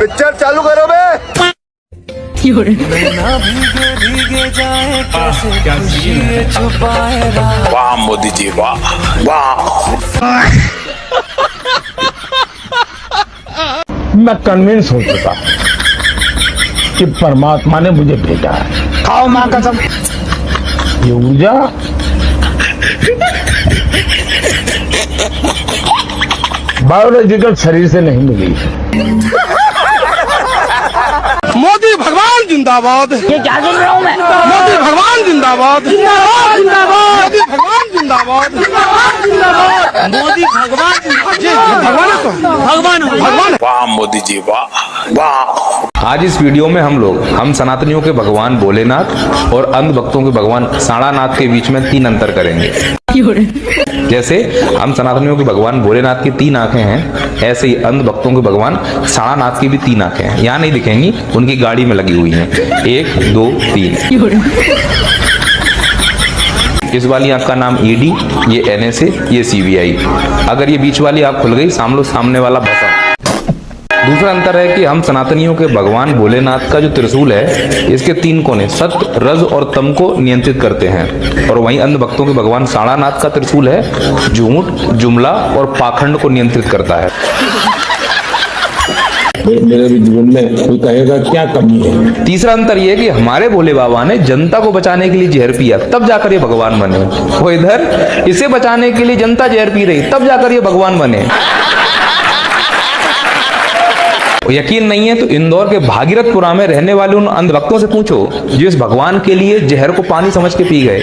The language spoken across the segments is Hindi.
पिक्चर चालू करो बे। भीगे जाए कैसे छुपाए। वाह मोदी जी वाह वाह। मैं कन्विंस हो चुका कि परमात्मा ने मुझे भेजा है। खाओ मां कसम, ये ऊर्जा बायोलॉजिकल शरीर से नहीं मिली। मोदी भगवान जिंदाबाद। ये क्या सुन रहा हूँ मैं? मोदी भगवान जिंदाबाद। जिंदाबाद जिंदाबाद मोदी भगवान जिंदाबाद। मोदी भगवान भगवान है तो भगवान। वाह मोदी जी वाह वाह। आज इस वीडियो में हम सनातनियों के भगवान भोलेनाथ और अंध भक्तों के भगवान साड़ानाथ के बीच में 3 अंतर करेंगे। जैसे हम सनातनियों के भगवान भोलेनाथ की 3 आंखें हैं, ऐसे ही अंध भक्तों के भगवान साड़ानाथ की भी 3 आंखें हैं। यहाँ नहीं दिखेंगी, उनकी गाड़ी में लगी हुई हैं। 1 2 3। इस वाली आंख का नाम ईडी, ये एनएसए, ये सीबीआई। अगर ये बीच वाली आंख खुल गई, सामने वाला बसा। दूसरा अंतर है कि हम सनातनियों के भगवान भोलेनाथ का जो त्रिशूल है, इसके 3 कोने सत्य, रज और तम को नियंत्रित करते हैं, और वहीं अंध भक्तों के भगवान साड़ानाथ का त्रिशूल है झूठ, जुमला और पाखंड को नियंत्रित करता है। मेरे भी जीवन में कोई कहेगा क्या कमी है। तीसरा अंतर यह कि हमारे भोले बाबा ने जनता को बचाने के लिए जहर पिया, तब जाकर ये भगवान बने। वो इधर इसे बचाने के लिए जनता जहर पी रही, तब जाकर ये भगवान बने। यकीन नहीं है तो इंदौर के भागीरथपुरा में रहने वाले उन अंध भक्तों से पूछो जो इस भगवान के लिए जहर को पानी समझ के पी गए।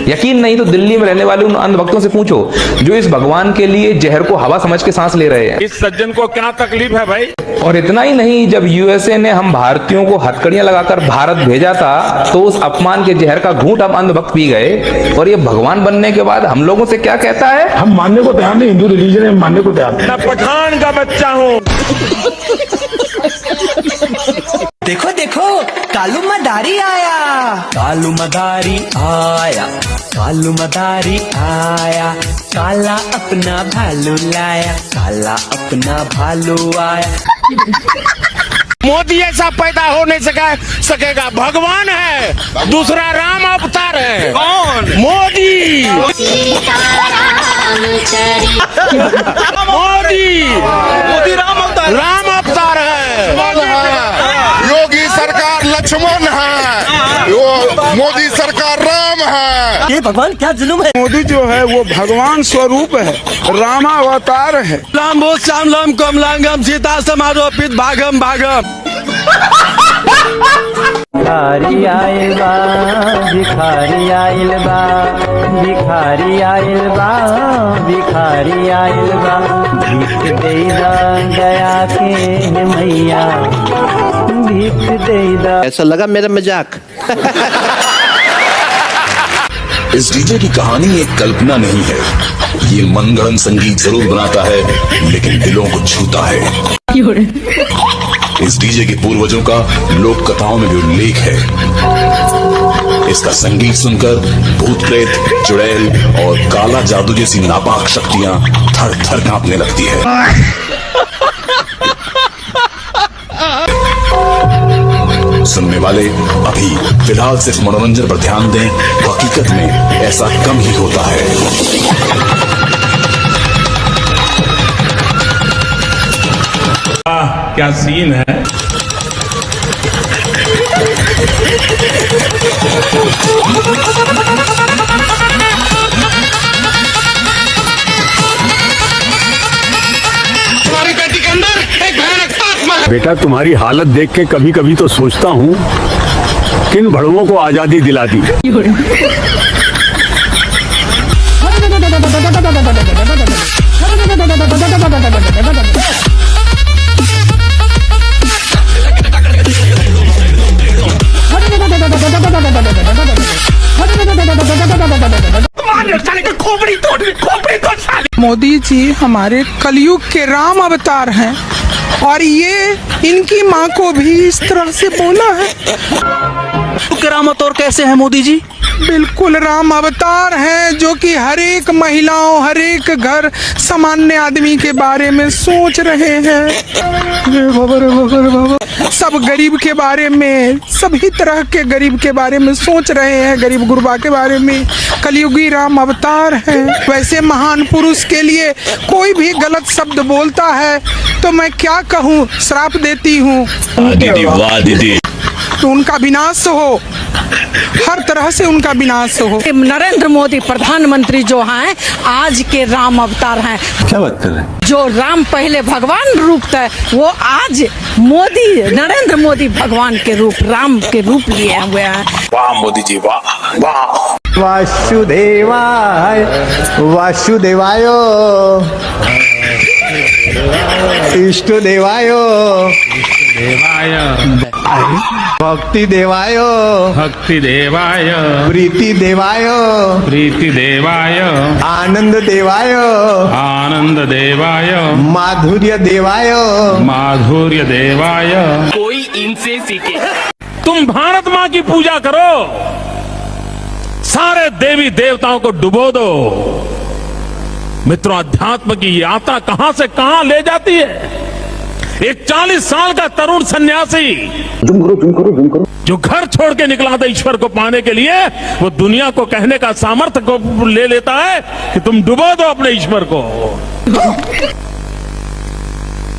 यकीन नहीं तो दिल्ली में रहने वाले उन अंध भक्तों से पूछो जो इस भगवान के लिए जहर को हवा समझ के सांस ले रहे हैं। इस सज्जन को क्या तकलीफ है भाई। और इतना ही नहीं, जब यूएसए ने हम भारतीयों को हथकड़ियां लगाकर भारत भेजा था, तो उस अपमान के जहर का घूंट हम अंध भक्त पी गए, और ये भगवान बनने के बाद हम लोगों से क्या कहता है? हम मानने को तैयार नहीं, हिंदू रिलीजन है, मानने को तैयार नहीं। मैं पठान का बच्चा हूँ। देखो देखो कालू मदारी आया। कालू मदारी आया, कालू मदारी आया। काला अपना भालू लाया, काला अपना भालू आया। मोदी ऐसा पैदा हो नहीं सकेगा। भगवान है, दूसरा राम अवतार है। कौन? मोदी। मोदी राम अवतार है। योगी सरकार लक्ष्मण है, मोदी सरकार राम है। ये भगवान क्या जुलुम है। मोदी जो है वो भगवान स्वरूप है, रामावतार है। राम बोल श्याम लम कमलांगम सीता समारोपित भागम भागम। भिखारी आइल बा, भिखारी आइल बा, भिखारी आइल बा, भिखारी आइल बा। भीख देदा दया के मैया, भीख देदा। ऐसा लगा मेरा मजाक। इस डीजे की कहानी एक कल्पना नहीं है। ये मनगढ़ंत संगीत जरूर बनाता है, लेकिन दिलों को छूता है। इस डीजे के पूर्वजों का लोक कथाओं में भी उल्लेख है। इसका संगीत सुनकर भूत प्रेत, चुड़ैल और काला जादू जैसी नापाक शक्तियां थर थर कांपने लगती है। सुनने वाले अभी फिलहाल सिर्फ मनोरंजन पर ध्यान दें, हकीकत में ऐसा कम ही होता है। क्या सीन है। हमारी बेटी के अंदर एक भयानक आत्मा है। बेटा तुम्हारी हालत देख के कभी कभी तो सोचता हूँ किन भड़वों को आजादी दिला दी। मोदी जी हमारे कलयुग के राम अवतार हैं और ये इनकी माँ को भी इस तरह से बोला है। करामत और कैसे है मोदी जी? बिल्कुल राम अवतार हैं, जो कि हर एक महिलाओं, हर एक घर सामान्य आदमी के बारे में सोच रहे हैं। सब गरीब के बारे में, सभी तरह के गरीब के बारे में सोच रहे हैं, गरीब गुरबा के बारे में। कलयुगी राम अवतार हैं। वैसे महान पुरुष के लिए कोई भी गलत शब्द बोलता है तो मैं क्या कहूँ, श्राप देती हूँ। दीदी वाह दीदी। तो उनका विनाश हो, हर तरह से उनका विनाश हो। नरेंद्र मोदी प्रधानमंत्री जो हैं आज के राम अवतार हैं। क्या बात कर रहे हैं? जो राम पहले भगवान रूप थे, वो आज मोदी, नरेंद्र मोदी भगवान के रूप, राम के रूप लिए हुए हैं। वाह मोदी जी वाह वाह। वासुदेवाय वासुदेवाय इष्टदेवाय भक्ति देवाय भक्ति देवाय प्रीति देवाय प्रीति देवाय आनंद देवाय आनंद देवाय माधुर्य देवाय माधुर्य देवाय। कोई इनसे सीखे। तुम भारत माँ की पूजा करो, सारे देवी देवताओं को डुबो दो। मित्रों, अध्यात्म की यात्रा कहां से कहां ले जाती है। एक 40 साल का तरुण सन्यासी जो घर छोड़ के निकला था ईश्वर को पाने के लिए, वो दुनिया को कहने का सामर्थ्य को ले लेता है कि तुम डुबो दो अपने ईश्वर को।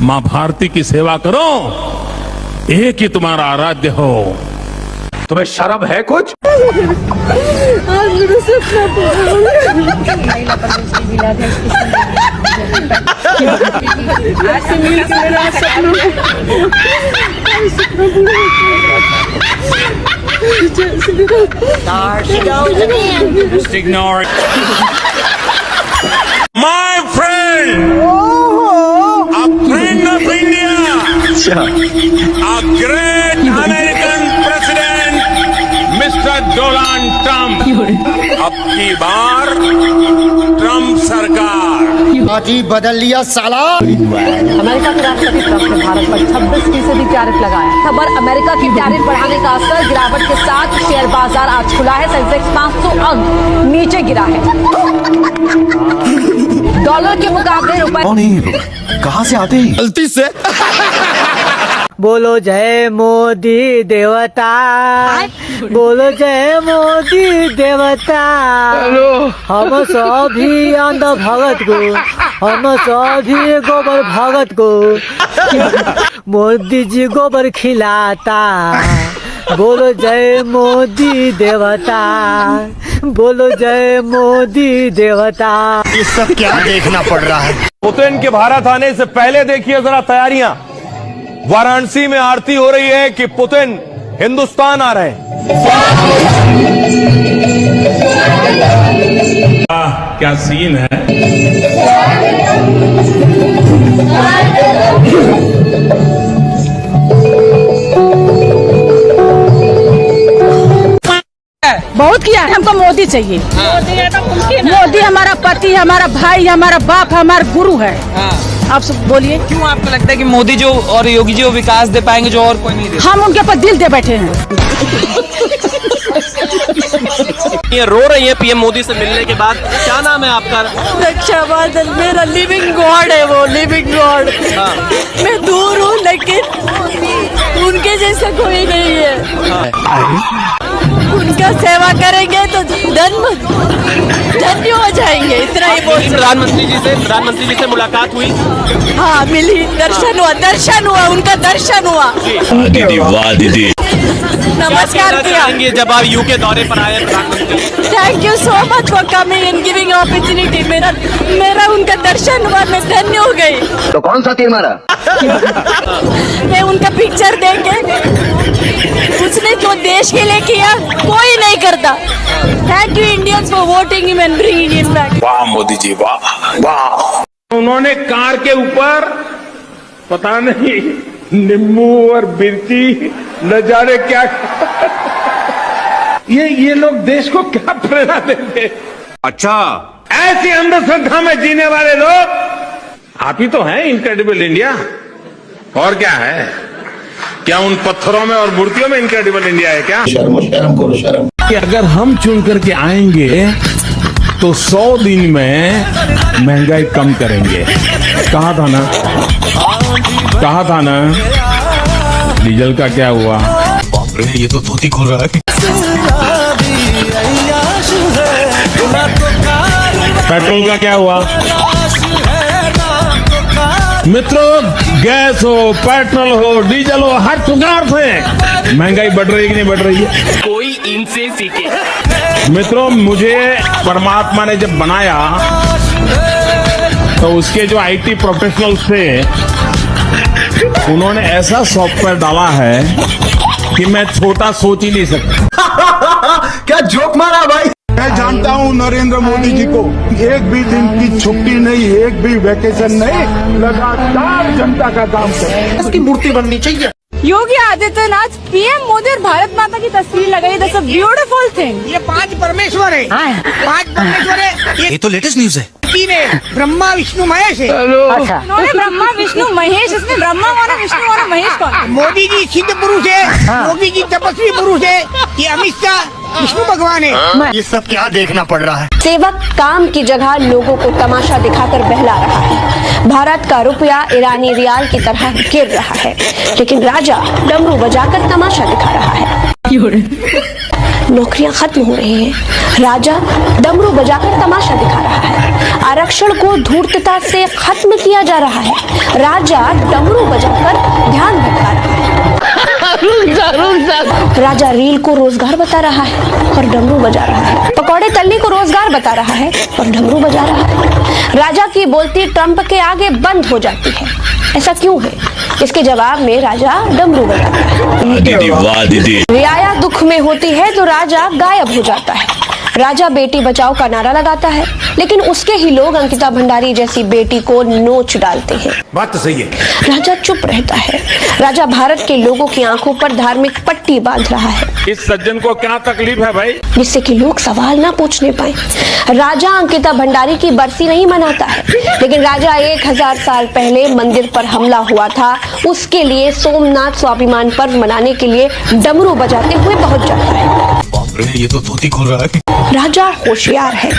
मां भारती की सेवा करो, एक ही तुम्हारा आराध्य हो। तुम्हें शर्म है कुछ? Ignore it. My friend, a friend of India, a great American president, Mr. Donald Trump। अब की बार ट्रम्प सरकार। पार्टी बदल लिया साला। अमेरिका के राष्ट्रपति ट्रंप ने भारत पर 26% टैरिफ लगाया। खबर अमेरिका की टैरिफ बढ़ाने का असर, गिरावट के साथ शेयर बाजार आज खुला है। सेंसेक्स 500 अंक नीचे गिरा है। डॉलर के मुकाबले रुपए कहाँ से आते हैं? गलती से। बोलो जय मोदी देवता, बोलो जय मोदी देवता। हम सभी अंध भगत को, हम सभी गोबर भगत को मोदी जी गोबर खिलाता। बोलो जय मोदी देवता, बोलो जय मोदी देवता। ये सब क्या देखना पड़ रहा है? पुतिन के भारत आने से पहले देखिए जरा तैयारियां। वाराणसी में आरती हो रही है कि पुतिन हिंदुस्तान आ रहे हैं। क्या सीन है। बहुत किया है, हमको मोदी चाहिए। मोदी हमारा पति, हमारा भाई, हमारा बाप, हमारा गुरु है। आप सब बोलिए, क्यों आपको लगता है कि मोदी जो और योगी जी वो विकास दे पाएंगे जो और कोई नहीं दे? हम उनके ऊपर दिल दे बैठे हैं। ये रो रही है पीएम मोदी से मिलने के बाद। क्या नाम है आपका? रक्षा बादल, मेरा लिविंग गॉड है वो, लिविंग गॉड। मैं दूर हूँ लेकिन उनके जैसा कोई नहीं है। उनका सेवा करेंगे तो धन्य हो जाएंगे, इतना ही बोल। प्रधानमंत्री जी से मुलाकात हुई? हाँ मिली, दर्शन हुआ, उनका दर्शन हुआ। दीदी वाह दीदी। नमस्कार किया। जब आप यूके दौरे पर आए प्रधानमंत्री। Thank you so much for coming and giving opportunity. मेरा उनका दर्शन हुआ, मैं धन्य हो गई। तो कौन सा तीर मारा? मैं उनका पिक्चर देख के, उसने जो देश के लिए किया कोई नहीं करता। Thank you Indians for voting him and bringing him back. वाह मोदी जी वाह वाह। उन्होंने कार के ऊपर पता नहीं नींबू और मिर्ची न जाने क्या। ये लोग देश को क्या प्रेरणा देते। अच्छा, ऐसी अंधश्रद्धा में जीने वाले लोग आप ही तो हैं इनक्रेडिबल इंडिया। और क्या है? क्या उन पत्थरों में और मूर्तियों में इनक्रेडिबल इंडिया है क्या? शर्म करो शर्म। कि अगर हम चुन करके आएंगे तो 100 दिन में महंगाई कम करेंगे। कहा था ना डीजल का क्या हुआ? ये तो धोती खोल रहा है। पेट्रोल का क्या हुआ? मित्रों, गैस हो, पेट्रोल हो, डीजल हो, हर प्रकार से महंगाई बढ़ रही है कि नहीं बढ़ रही है? कोई इनसे सीखे। मित्रों, मुझे परमात्मा ने जब बनाया तो उसके जो आईटी प्रोफेशनल्स थे उन्होंने ऐसा सॉफ्टवेयर डाला है कि मैं छोटा सोच ही नहीं सकता। क्या जोक मारा भाई। मैं जानता हूं नरेंद्र मोदी जी को, एक भी दिन की छुट्टी नहीं, एक भी वैकेशन नहीं, लगातार जनता का काम करते। इसकी मूर्ति बननी चाहिए। योगी आदित्यनाथ पीएम मोदी और भारत माता की तस्वीर लगाई। That's a beautiful thing. ये 5 परमेश्वर है। 5 परमेश्वर है। ये तो लेटेस्ट न्यूज है। तीन है, ब्रह्मा विष्णु महेश है। उन्होंने ब्रह्मा विष्णु महेश, इसमें ब्रह्मा माना, विष्णु माना, महेश कौन? मोदी जी सिद्ध पुरुष है, योगी जी तपस्वी पुरुष है, ये अमित शाह विष्णु भगवान है। ये सब क्या देखना पड़ रहा है। सेवक काम की जगह लोगों को तमाशा दिखाकर बहला रहा है। भारत का रुपया ईरानी रियाल की तरह गिर रहा है, लेकिन राजा डमरू बजाकर तमाशा दिखा रहा है। नौकरियां खत्म हो रही हैं, राजा डमरू बजाकर तमाशा दिखा रहा है। आरक्षण को धूर्तता से खत्म किया जा रहा है, राजा डमरू बजाकर ध्यान भटका रहा है। राजा रील को रोजगार बता रहा है और डमरू बजा रहा है। पकौड़े तलने को रोजगार बता रहा है और डमरू बजा रहा है। राजा की बोलती ट्रंप के आगे बंद हो जाती है। ऐसा क्यों है? इसके जवाब में राजा डमरू बजाता है। रियाया दुख में होती है तो राजा गायब हो जाता है। राजा बेटी बचाओ का नारा लगाता है, लेकिन उसके ही लोग अंकिता भंडारी जैसी बेटी को नोच डालते हैं। बात तो सही है। राजा चुप रहता है। राजा भारत के लोगों की आंखों पर धार्मिक पट्टी बांध रहा है। इस सज्जन को क्या तकलीफ है भाई? जिससे कि लोग सवाल ना पूछने पाए। राजा अंकिता भंडारी की बरसी नहीं मनाता है, लेकिन राजा 1000 साल पहले मंदिर पर हमला हुआ था, उसके लिए सोमनाथ स्वाभिमान पर्व मनाने के लिए डमरू बजाते हुए पहुंच जाता है। ये तो धोती खोल रहा है। राजा होशियार है।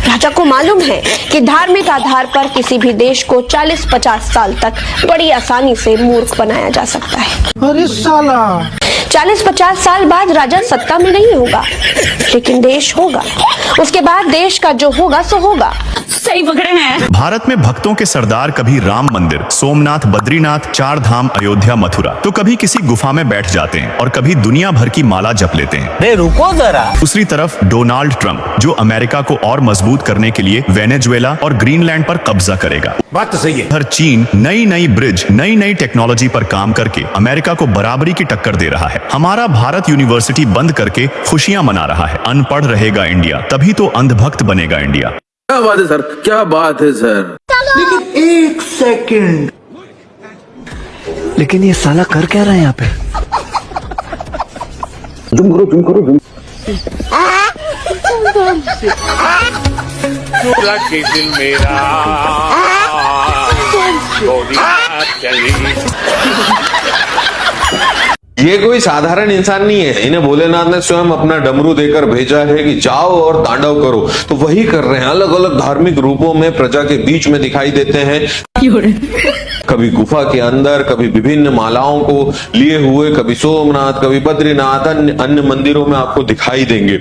राजा को मालूम है कि धार्मिक आधार पर किसी भी देश को 40-50 साल तक बड़ी आसानी से मूर्ख बनाया जा सकता है। अरे साला, 40-50 साल बाद राजा सत्ता में नहीं होगा, लेकिन देश होगा। उसके बाद देश का जो होगा सो होगा। सही पकड़े हैं। भारत में भक्तों के सरदार कभी राम मंदिर, सोमनाथ, बद्रीनाथ, 4 धाम, अयोध्या, मथुरा, तो कभी किसी गुफा में बैठ जाते हैं और कभी दुनिया भर की माला जप लेते हैं। अरे रुको जरा। दूसरी तरफ डोनाल्ड ट्रंप, जो अमेरिका को और मजबूत करने के लिए वेनेजुएला और ग्रीनलैंड पर कब्जा करेगा। बात तो सही है। हर चीन नई ब्रिज, नई टेक्नोलॉजी पर काम करके अमेरिका को बराबरी की टक्कर दे रहा है। हमारा भारत यूनिवर्सिटी बंद करके खुशियां मना रहा है। अनपढ़ रहेगा इंडिया, तभी तो अंधभक्त बनेगा इंडिया। क्या बात है सर, क्या बात है सर। लेकिन 1 सेकंड, लेकिन ये साला कर क्या रहा है यहाँ पे? जुम करो जुम। दिल मेरा ये कोई साधारण इंसान नहीं है। इन्हें भोलेनाथ ने स्वयं अपना डमरू देकर भेजा है कि जाओ और तांडव करो, तो वही कर रहे हैं। अलग अलग धार्मिक रूपों में प्रजा के बीच में दिखाई देते हैं। कभी गुफा के अंदर, कभी विभिन्न मालाओं को लिए हुए, कभी सोमनाथ, कभी बद्रीनाथ, अन्य मंदिरों में आपको दिखाई देंगे।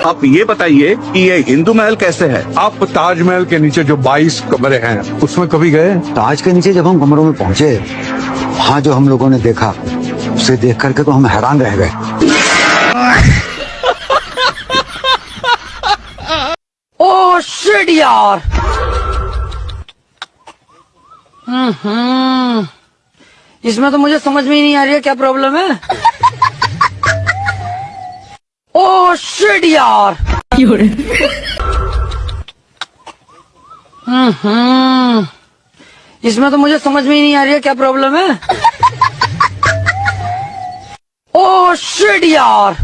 आप ये बताइए कि ये हिंदू महल कैसे है? आप ताजमहल के नीचे जो 22 कमरे हैं उसमें कभी गए? ताज के नीचे जब हम कमरों में पहुंचे, वहाँ जो हम लोगों ने देखा, उसे देख करके तो हम हैरान रह गए। ओह शिट यार। इसमें तो मुझे समझ में ही नहीं आ रही है क्या प्रॉब्लम है। ओह शिट यार। इसमें तो मुझे समझ में ही नहीं आ रही है क्या प्रॉब्लम है। ओह शिट यार।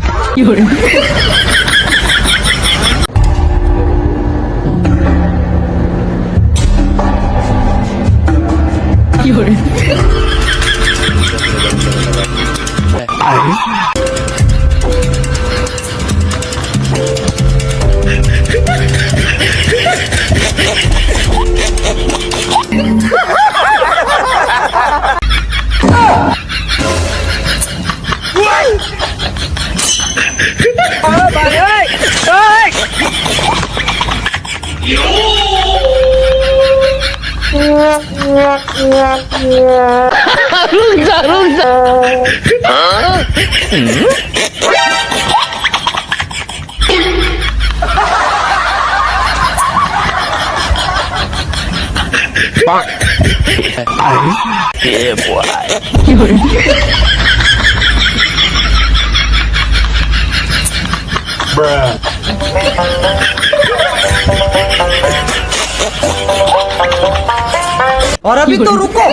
और अभी तो रुको।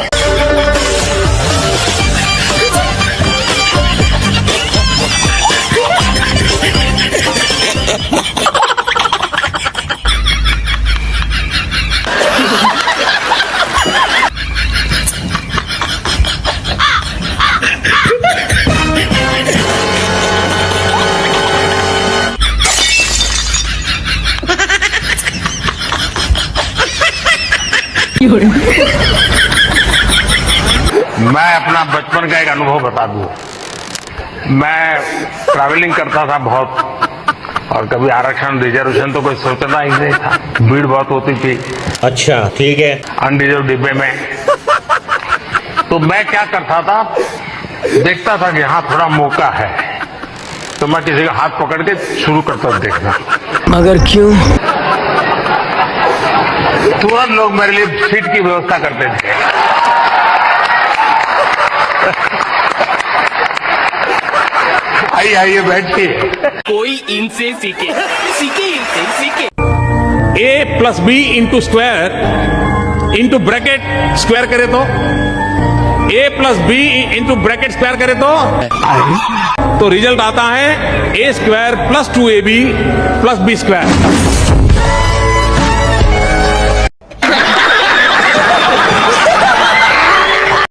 मैं अपना बचपन का एक अनुभव बता दूं। मैं ट्रैवलिंग करता था बहुत, और कभी आरक्षण रिजर्वेशन तो कोई सोचना ही नहीं था। भीड़ बहुत होती थी। अच्छा, ठीक है। अनरिजर्व डिब्बे में तो मैं क्या करता था, देखता था कि हाँ थोड़ा मौका है, तो मैं किसी का हाथ पकड़ के शुरू करता देखना। मगर क्यों? तुरंत लोग मेरे लिए सीट की व्यवस्था करते थे। आइए बैठिए। कोई इनसे सीखे, सीखे इनसे, सीखे। a plus B into square into bracket square करे तो a plus B into bracket square करे तो रिजल्ट आता है a square plus 2ab plus B square.